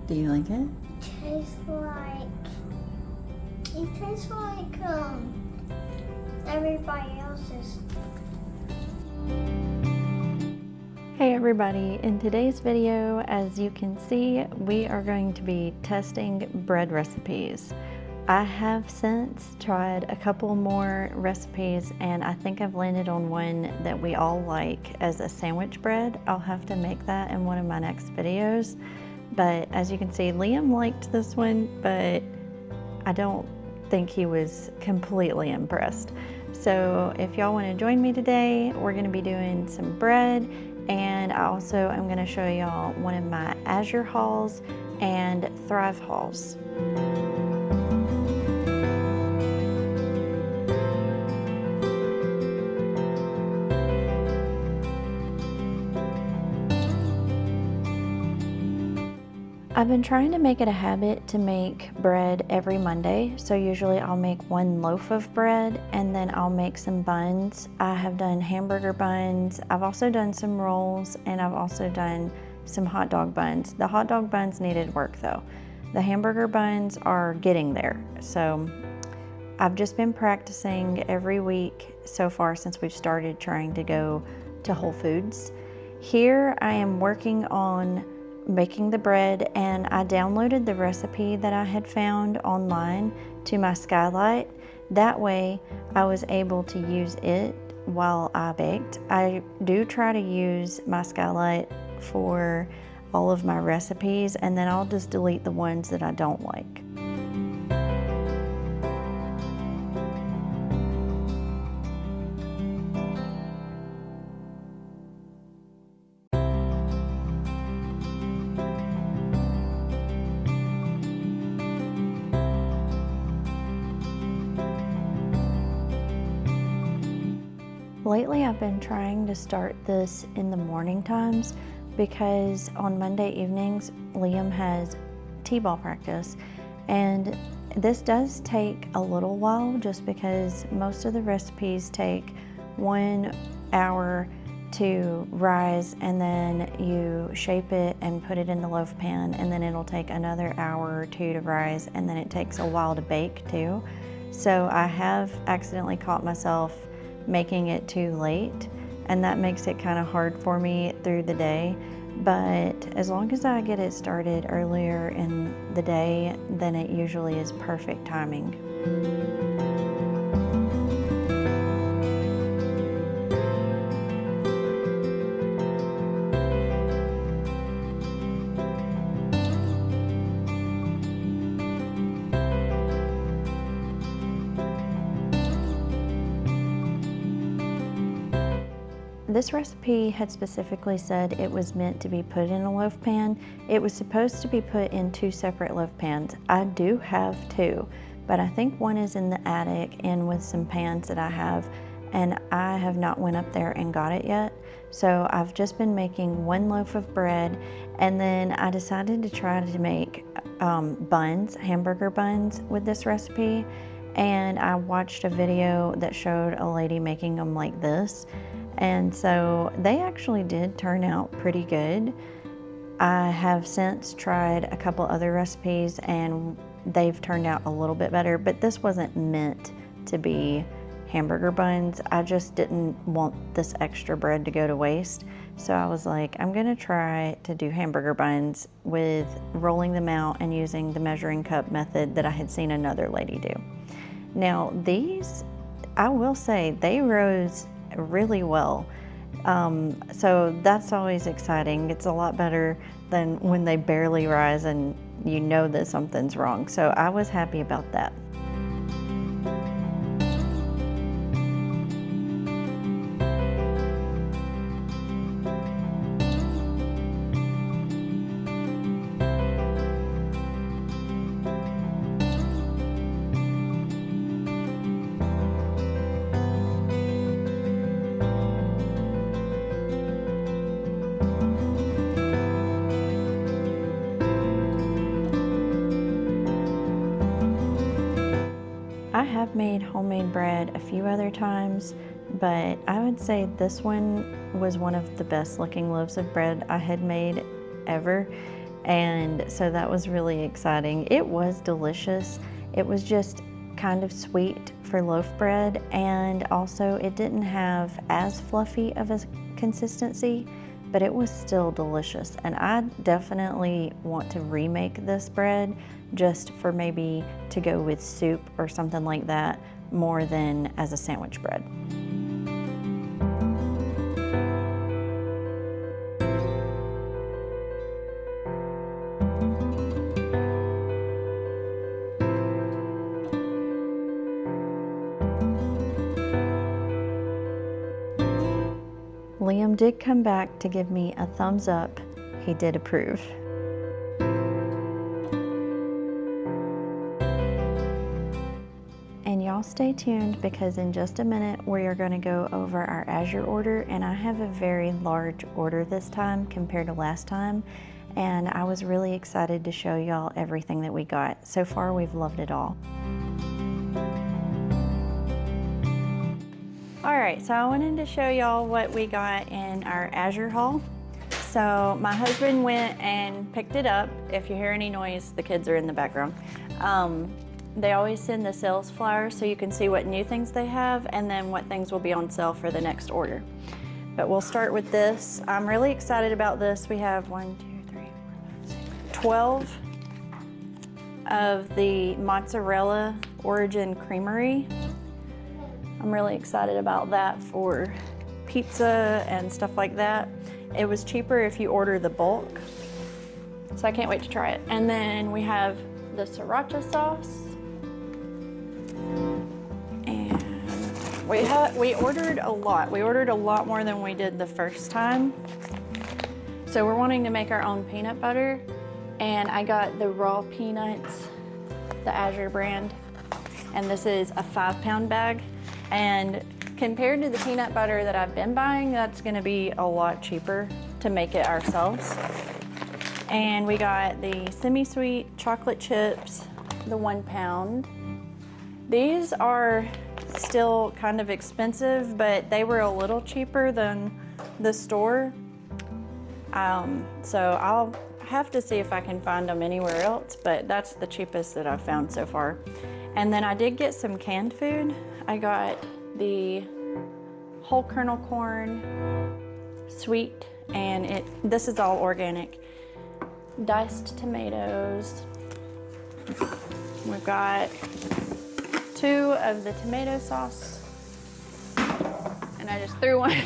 Do you like it? It tastes like everybody else's. Hey everybody, in today's video, as you can see, we are going to be testing bread recipes. I have since tried a couple more recipes and I think I've landed on one that we all like as a sandwich bread. I'll have to make that in one of my next videos. But as you can see, Liam liked this one, but I don't think he was completely impressed. So if y'all want to join me today, we're going to be doing some bread, and I also am going to show y'all one of my Azure hauls and Thrive hauls. I've been trying to make it a habit to make bread every Monday. So usually I'll make one loaf of bread and then I'll make some buns. I have done hamburger buns. I've also done some rolls, and I've also done some hot dog buns. The hot dog buns needed work though. The hamburger buns are getting there. So I've just been practicing every week so far since we've started trying to go to Whole Foods. Here I am working on making the bread, and I downloaded the recipe that I had found online to my skylight. That way I was able to use it while I baked. I do try to use my skylight for all of my recipes, and then I'll just delete the ones that I don't like. Lately I've been trying to start this in the morning times because on Monday evenings Liam has t-ball practice, and this does take a little while just because most of the recipes take 1 hour to rise, and then you shape it and put it in the loaf pan, and then it'll take another hour or two to rise, and then it takes a while to bake too. So I have accidentally caught myself making it too late, and that makes it kind of hard for me through the day. But as long as I get it started earlier in the day, then it usually is perfect timing. This recipe had specifically said it was meant to be put in a loaf pan. It was supposed to be put in 2 separate loaf pans. I do have 2, but I think one is in the attic and with some pans that I have, and I have not went up there and got it yet. So I've just been making 1 loaf of bread, and then I decided to try to make buns, hamburger buns with this recipe. And I watched a video that showed a lady making them like this. And so they actually did turn out pretty good. I have since tried a couple other recipes and they've turned out a little bit better, but this wasn't meant to be hamburger buns. I just didn't want this extra bread to go to waste. So I was like, I'm gonna try to do hamburger buns with rolling them out and using the measuring cup method that I had seen another lady do. Now these, I will say, they rose really well. So that's always exciting. It's a lot better than when they barely rise and you know that something's wrong. So I was happy about that. I have made homemade bread a few other times, but I would say this one was one of the best looking loaves of bread I had made ever. And so that was really exciting. It was delicious. It was just kind of sweet for loaf bread, and also it didn't have as fluffy of a consistency, but it was still delicious. And I definitely want to remake this bread just for maybe to go with soup or something like that, more than as a sandwich bread. Liam did come back to give me a thumbs up. He did approve. And y'all stay tuned, because in just a minute we are going to go over our Azure order, and I have a very large order this time compared to last time, and I was really excited to show y'all everything that we got. So far we've loved it all. Alright, so I wanted to show y'all what we got in our Azure haul. So my husband went and picked it up. If you hear any noise, the kids are in the background. They always send the sales flyers so you can see what new things they have and then what things will be on sale for the next order. But we'll start with this. I'm really excited about this. We have 12 of the mozzarella origin creamery. I'm really excited about that for pizza and stuff like that. It was cheaper if you order the bulk, so I can't wait to try it. And then we have the sriracha sauce. And we ordered a lot. We ordered a lot more than we did the first time. So we're wanting to make our own peanut butter, and I got the raw peanuts, the Azure brand, and this is a 5-pound bag. And compared to the peanut butter that I've been buying, that's gonna be a lot cheaper to make it ourselves. And we got the semi-sweet chocolate chips, the 1 pound. These are still kind of expensive, but they were a little cheaper than the store. So I'll have to see if I can find them anywhere else, but that's the cheapest that I've found so far. And then I did get some canned food. I got the whole kernel corn, sweet, and this is all organic. Diced tomatoes. We've got 2 of the tomato sauce, and I just threw one.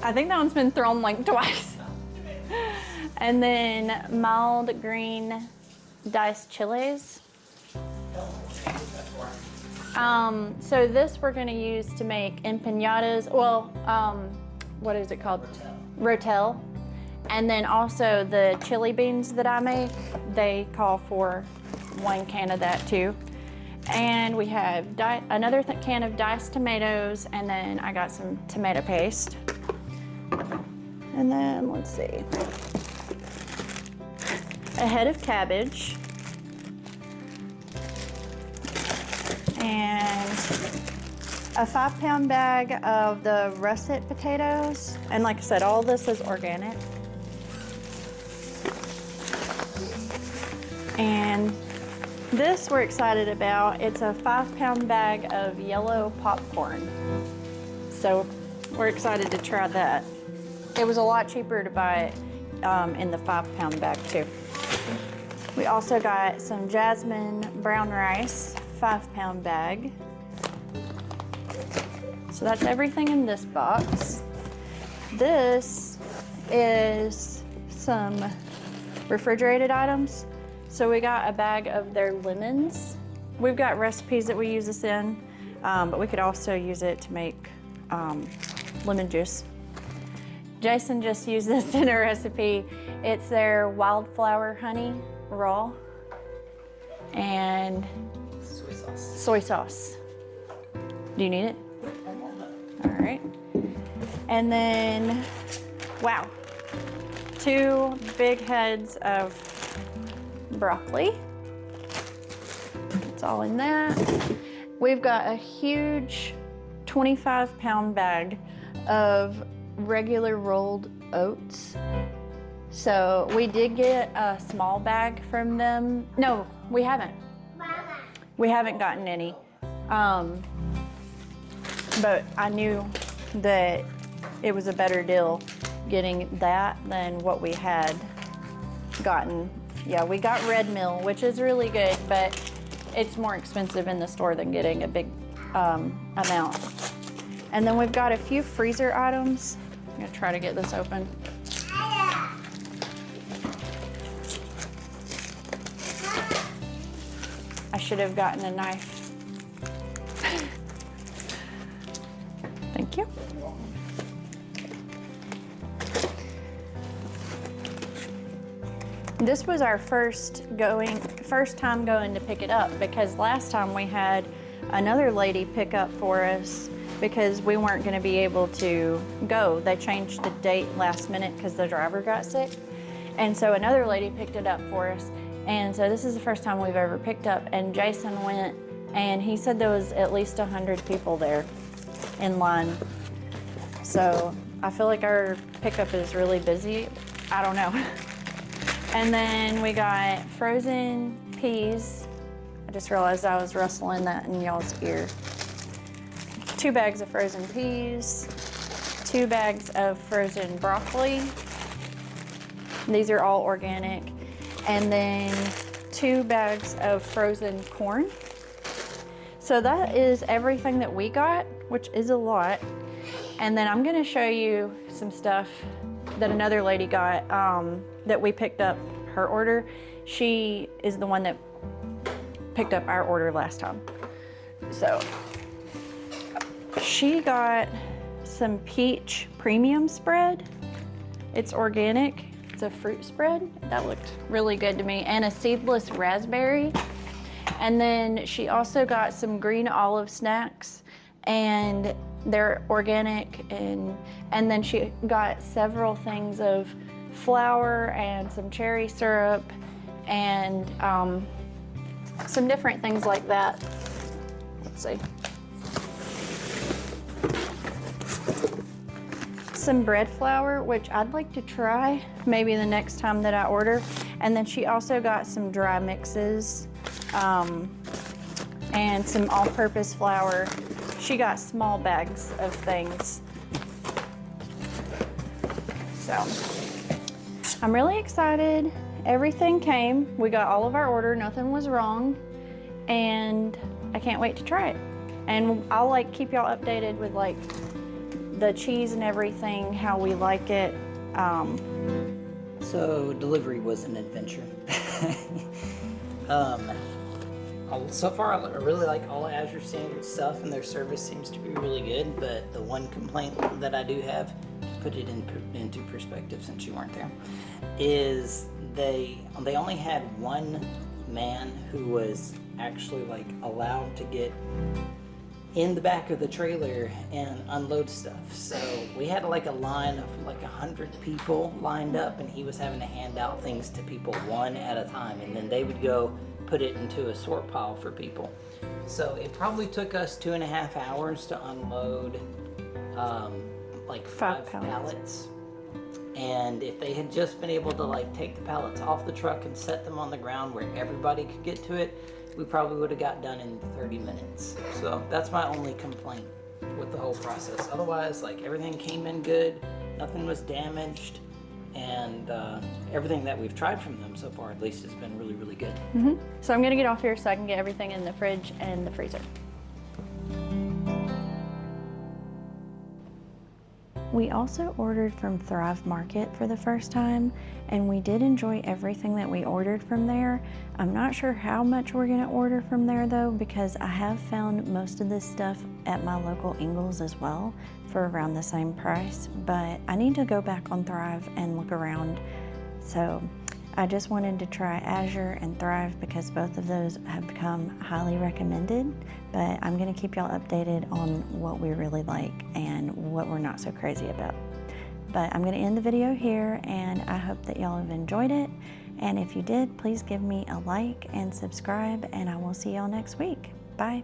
I think that one's been thrown like twice. And then mild green diced chilies. So this we're gonna use to make empanadas. Well, what is it called? Rotel. And then also the chili beans that I make, they call for 1 can of that too. And we have another can of diced tomatoes, and then I got some tomato paste. And then let's see, a head of cabbage. And a 5-pound bag of the russet potatoes. And like I said, all this is organic. And this we're excited about. It's a 5-pound bag of yellow popcorn. So we're excited to try that. It was a lot cheaper to buy it in the 5-pound bag too. We also got some jasmine brown rice, 5-pound bag. So that's everything in this box. This is some refrigerated items. So we got a bag of their lemons. We've got recipes that we use this in, but we could also use it to make lemon juice. Jason just used this in a recipe. It's their wildflower honey raw and soy sauce. Do you need it? All right. And then, wow, 2 big heads of broccoli. It's all in that. We've got a huge 25-pound bag of regular rolled oats. So we did get a small bag from them. No, we haven't. We haven't gotten any. But I knew that it was a better deal getting that than what we had gotten. Yeah, we got red mill, which is really good, but it's more expensive in the store than getting a big amount. And then we've got a few freezer items. I'm gonna try to get this open. I should have gotten a knife. Thank you. This was our first time going to pick it up, because last time we had another lady pick up for us because we weren't going to be able to go. They changed the date last minute because the driver got sick. And so another lady picked it up for us. And so this is the first time we've ever picked up, and Jason went and he said there was at least 100 people there in line. So I feel like our pickup is really busy. I don't know. And then we got frozen peas. I just realized I was rustling that in y'all's ear. 2 bags of frozen peas, 2 bags of frozen broccoli. These are all organic. And then 2 bags of frozen corn. So that is everything that we got, which is a lot. And then I'm gonna show you some stuff that another lady got that we picked up her order. She is the one that picked up our order last time. So she got some peach premium spread. It's organic. It's a fruit spread. That looked really good to me. And a seedless raspberry. And then she also got some green olive snacks, and they're organic. And then she got several things of flour and some cherry syrup and some different things like that. Let's see. Some bread flour, which I'd like to try maybe the next time that I order. And then she also got some dry mixes and some all-purpose flour. She got small bags of things. So I'm really excited. Everything came. We got all of our order. Nothing was wrong. And I can't wait to try it. And I'll like keep y'all updated with like the cheese and everything, how we like it. So delivery was an adventure. So far, I really like all Azure standard stuff, and their service seems to be really good. But the one complaint that I do have, to put it into perspective since you weren't there, is they only had one man who was actually like allowed to get in the back of the trailer and unload stuff. So we had like a line of like 100 people lined up, and he was having to hand out things to people one at a time, and then they would go put it into a sort pile for people. So it probably took us 2.5 hours to unload like 5 pallets. And if they had just been able to like take the pallets off the truck and set them on the ground where everybody could get to it, we probably would have got done in 30 minutes. So that's my only complaint with the whole process. Otherwise, like everything came in good, nothing was damaged, and everything that we've tried from them so far at least has been really, really good. So I'm gonna get off here so I can get everything in the fridge and the freezer. We also ordered from Thrive Market for the first time, and we did enjoy everything that we ordered from there. I'm not sure how much we're gonna order from there though, because I have found most of this stuff at my local Ingles as well for around the same price, but I need to go back on Thrive and look around. So I just wanted to try Azure and Thrive because both of those have become highly recommended, but I'm gonna keep y'all updated on what we really like and what we're not so crazy about. But I'm gonna end the video here, and I hope that y'all have enjoyed it. And if you did, please give me a like and subscribe, and I will see y'all next week. Bye.